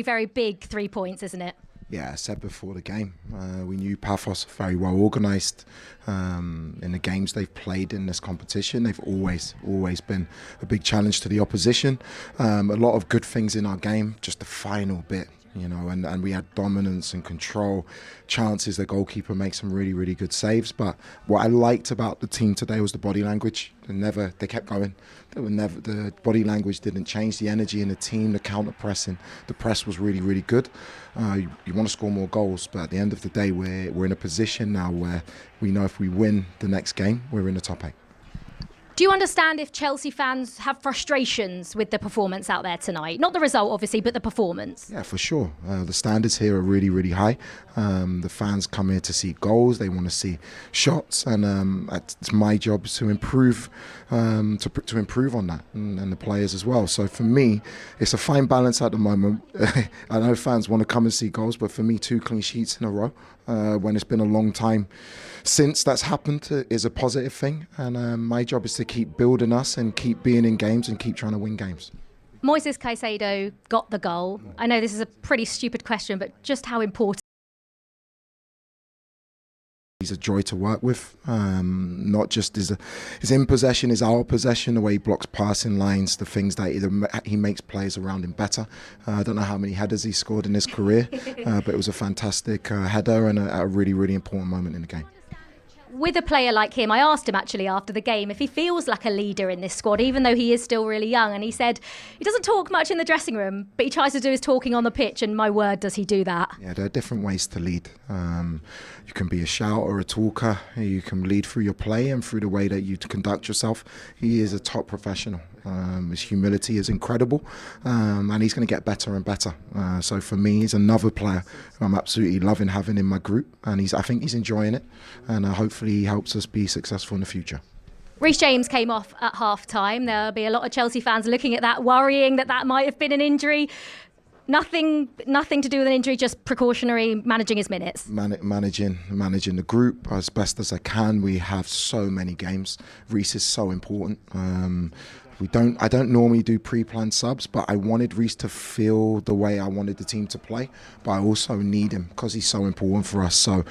Very big 3 points, isn't it? Yeah, I said before the game, we knew Paphos are very well organised in the games they've played in this competition. They've always been a big challenge to the opposition. A lot of good things in our game, just the final bit, and we had dominance and control, chances. The goalkeeper makes some really good saves. But what I liked about the team today was the body language. They kept going. The body language didn't change. The energy in the team, the counter pressing, the press was really good. You want to score more goals, but at the end of the day, we're in a position now where we know if we win the next game, we're in the top 8. Do you understand if Chelsea fans have frustrations with the performance out there tonight? Not the result, obviously, but the performance. Yeah, for sure. The standards here are really high. The fans come here to see goals. They want to see shots, and it's my job to improve, to improve on that, and the players as well. So for me, it's a fine balance at the moment. I know fans want to come and see goals, but for me, 2 clean sheets in a row, when it's been a long time since that's happened, is a positive thing. And my job is to keep building us and keep being in games and keep trying to win games. Moises Caicedo got the goal. I know this is a pretty stupid question, but just how important? He's a joy to work with. Not just his in possession is our possession, the way he blocks passing lines, the things that he makes players around him better. I don't know how many headers he scored in his career, but it was a fantastic header and a really important moment in the game. With a player like him, I asked him actually after the game if he feels like a leader in this squad, even though he is still really young. And he said he doesn't talk much in the dressing room, but he tries to do his talking on the pitch. And my word, does he do that? Yeah, there are different ways to lead. You can be a shouter, a talker. You can lead through your play and through the way that you conduct yourself. He is a top professional. His humility is incredible, and he's going to get better and better. So for me, he's another player who I'm absolutely loving having in my group, and I think he's enjoying it, and hopefully he helps us be successful in the future. Reece James came off at half-time. There'll be a lot of Chelsea fans looking at that, worrying that might have been an injury. Nothing to do with an injury, just precautionary, managing his minutes. Managing the group as best as I can. We have so many games. Reece is so important. I don't normally do pre-planned subs, but I wanted Reece to feel the way I wanted the team to play, but I also need him because he's so important for us. So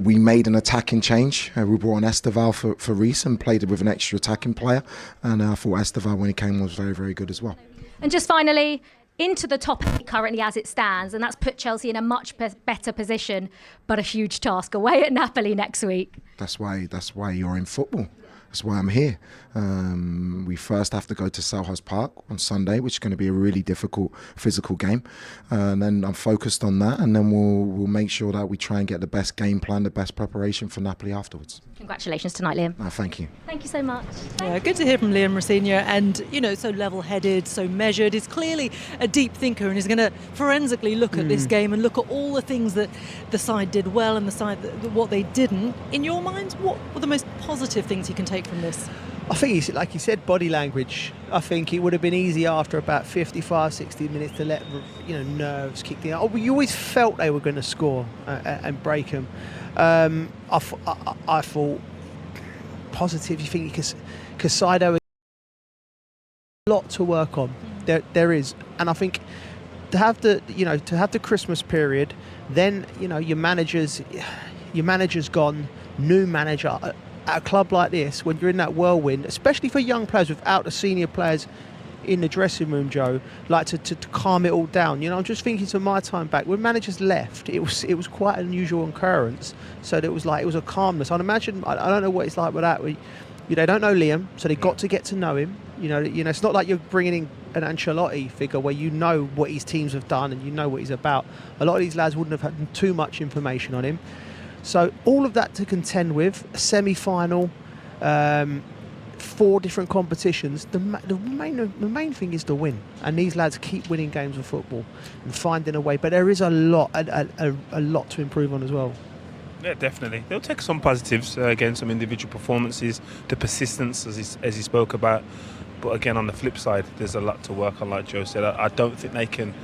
we made an attacking change. We brought on Esteval for Reece and played it with an extra attacking player, and I thought Esteval, when he came, was very good as well. And just finally, into the top 8 currently as it stands, and that's put Chelsea in a much better position, but a huge task away at Napoli next week. That's why you're in football. That's why I'm here. We first have to go to Selhurst Park on Sunday, which is going to be a really difficult physical game. And then I'm focused on that, and then we'll make sure that we try and get the best game plan, the best preparation for Napoli afterwards. Congratulations tonight, Liam. Thank you. Thank you so much. Yeah, good to hear from Liam Rosenior, and so level-headed, so measured. He's clearly a deep thinker, and he's going to forensically look at this game and look at all the things that the side did well and the side what they didn't. In your mind, what were the most positive things you can take from this? I think, like you said, body language. I think it would have been easy after about 55, 60 minutes to let nerves kick in. You always felt they were going to score and break them. I thought positive. You think Caicedo has a lot to work on. There is, and I think to have the Christmas period, then your manager's gone, new manager. At a club like this, when you're in that whirlwind, especially for young players without the senior players in the dressing room, Joe, like to calm it all down. I'm just thinking to my time back when managers left, it was quite an unusual occurrence. So it was a calmness. I'd imagine. I don't know what it's like with that. They don't know Liam, so they got to get to know him. It's not like you're bringing in an Ancelotti figure where you know what his teams have done and you know what he's about. A lot of these lads wouldn't have had too much information on him. So all of that to contend with, a semi-final, 4 different competitions. The main thing is to win, and these lads keep winning games of football and finding a way. But there is a lot to improve on as well. Yeah, definitely. They'll take some positives, again, some individual performances, the persistence as he spoke about. But again, on the flip side, there's a lot to work on, like Joe said. I don't think they can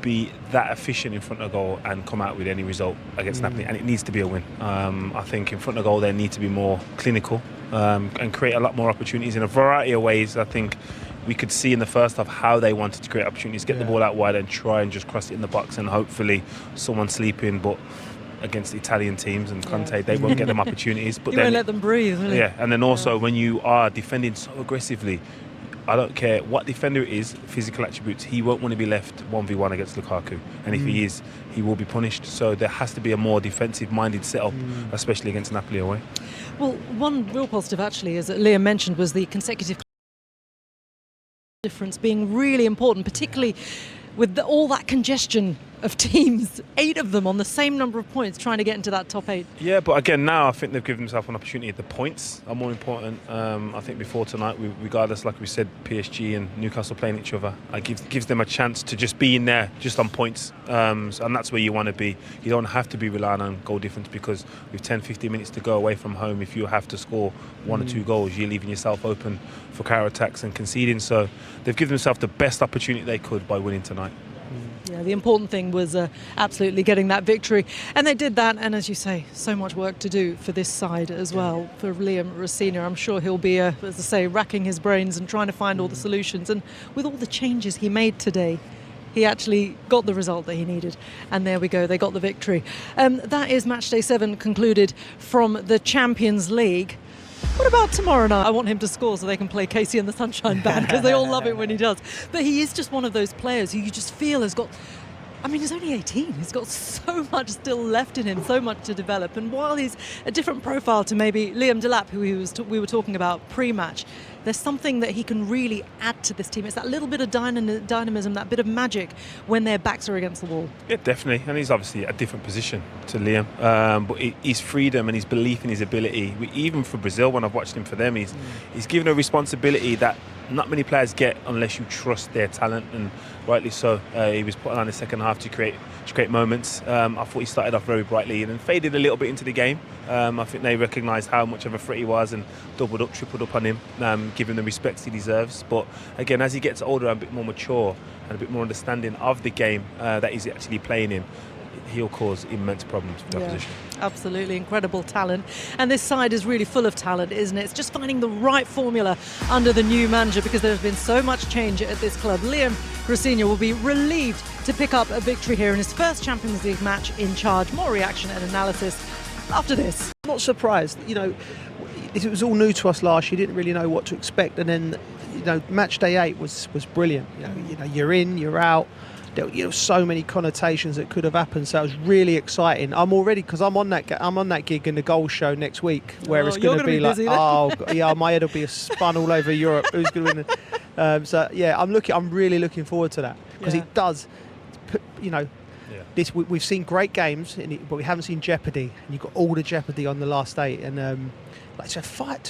be that efficient in front of goal and come out with any result against Napoli, and it needs to be a win. I think in front of goal they need to be more clinical and create a lot more opportunities in a variety of ways. I think we could see in the first half how they wanted to create opportunities, get the ball out wide and try and just cross it in the box, and hopefully someone sleeping. But against Italian teams and Conte, they won't get them opportunities. But you won't let them breathe, will you? Yeah, and then also when you are defending so aggressively, I don't care what defender it is, physical attributes, he won't want to be left 1v1 against Lukaku. And if he is, he will be punished. So there has to be a more defensive-minded setup, especially against Napoli away. Well, one real positive, actually, as Liam mentioned, was the consecutive difference being really important, particularly with all that congestion of teams, 8 of them on the same number of points trying to get into that top 8. Yeah, but again, now I think they've given themselves an opportunity. The points are more important. I think before tonight, regardless, like we said, PSG and Newcastle playing each other, it gives them a chance to just be in there, just on points. And that's where you want to be. You don't have to be relying on goal difference, because with 10, 15 minutes to go away from home, if you have to score 1 or 2 goals, you're leaving yourself open for counter-attacks and conceding. So they've given themselves the best opportunity they could by winning tonight. Yeah, the important thing was absolutely getting that victory. And they did that, and as you say, so much work to do for this side as well. For Liam Rosenior, I'm sure he'll be, as I say, racking his brains and trying to find all the solutions. And with all the changes he made today, he actually got the result that he needed. And there we go, they got the victory. That is matchday 7 concluded from the Champions League. What about tomorrow night? I want him to score so they can play Casey and the Sunshine Band, because they all love it when he does. But he is just one of those players who you just feel has got... I mean, he's only 18. He's got so much still left in him, so much to develop. And while he's a different profile to maybe Liam Delap, who we were talking about pre-match, there's something that he can really add to this team. It's that little bit of dynamism, that bit of magic when their backs are against the wall. Yeah, definitely. And he's obviously a different position to Liam. But his freedom and his belief in his ability, even for Brazil, when I've watched him for them, he's given a responsibility that not many players get unless you trust their talent, and rightly so. He was put on in the second half to create moments. I thought he started off very brightly and then faded a little bit into the game. I think they recognised how much of a threat he was and doubled up, tripled up on him, giving the respect he deserves. But again, as he gets older and a bit more mature and a bit more understanding of the game that he's actually playing in, he'll cause immense problems for the opposition. Absolutely incredible talent, and this side is really full of talent, isn't it? It's just finding the right formula under the new manager, because there's been so much change at this club. Liam Rosenior will be relieved to pick up a victory here in his first Champions League match in charge. More reaction and analysis after this. I'm not surprised. You know, it was all new to us last year. Didn't really know what to expect, and then match day 8 was brilliant. You know, you're in, you're out. There were so many connotations that could have happened, so it was really exciting. I'm already, because I'm on that gig in the Goal Show next week, where it's going to be like, my head will be spun all over Europe. Who's going to win? So yeah, I'm really looking forward to that, because it does, this we've seen great games, but we haven't seen jeopardy, and you've got all the jeopardy on the last 8, and to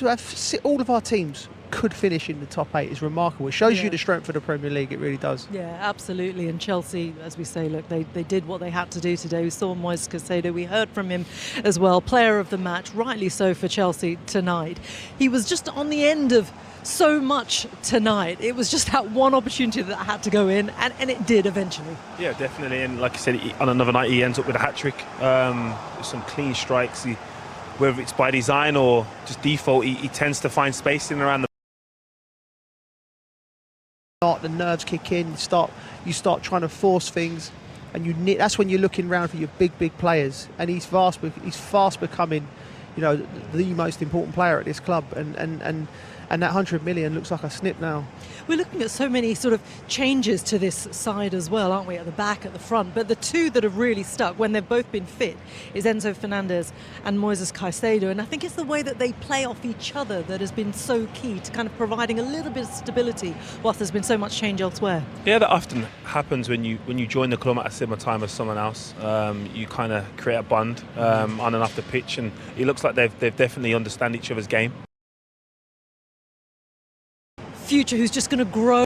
have all of our teams could finish in the top 8 is remarkable. It shows you the strength of the Premier League. It really does. Yeah, absolutely. And Chelsea, as we say, look, they did what they had to do today. We saw Moise Caicedo. We heard from him as well. Player of the match, rightly so for Chelsea tonight. He was just on the end of so much tonight. It was just that one opportunity that had to go in, and it did eventually. Yeah, definitely. And like I said, on another night he ends up with a hat-trick. Some clean strikes. Whether it's by design or just default, he tends to find space in around the nerves kick in. You start trying to force things, and that's when you're looking around for your big players. And he's fast becoming, the most important player at this club. And that 100 million looks like a snip now. We're looking at so many sort of changes to this side as well, aren't we? At the back, at the front. But the two that have really stuck when they've both been fit is Enzo Fernandez and Moises Caicedo. And I think it's the way that they play off each other that has been so key to kind of providing a little bit of stability whilst there's been so much change elsewhere. Yeah, that often happens when you join the club at a similar time as someone else. You kind of create a bond on and off the pitch, and it looks like they've definitely understand each other's game. Future who's just going to grow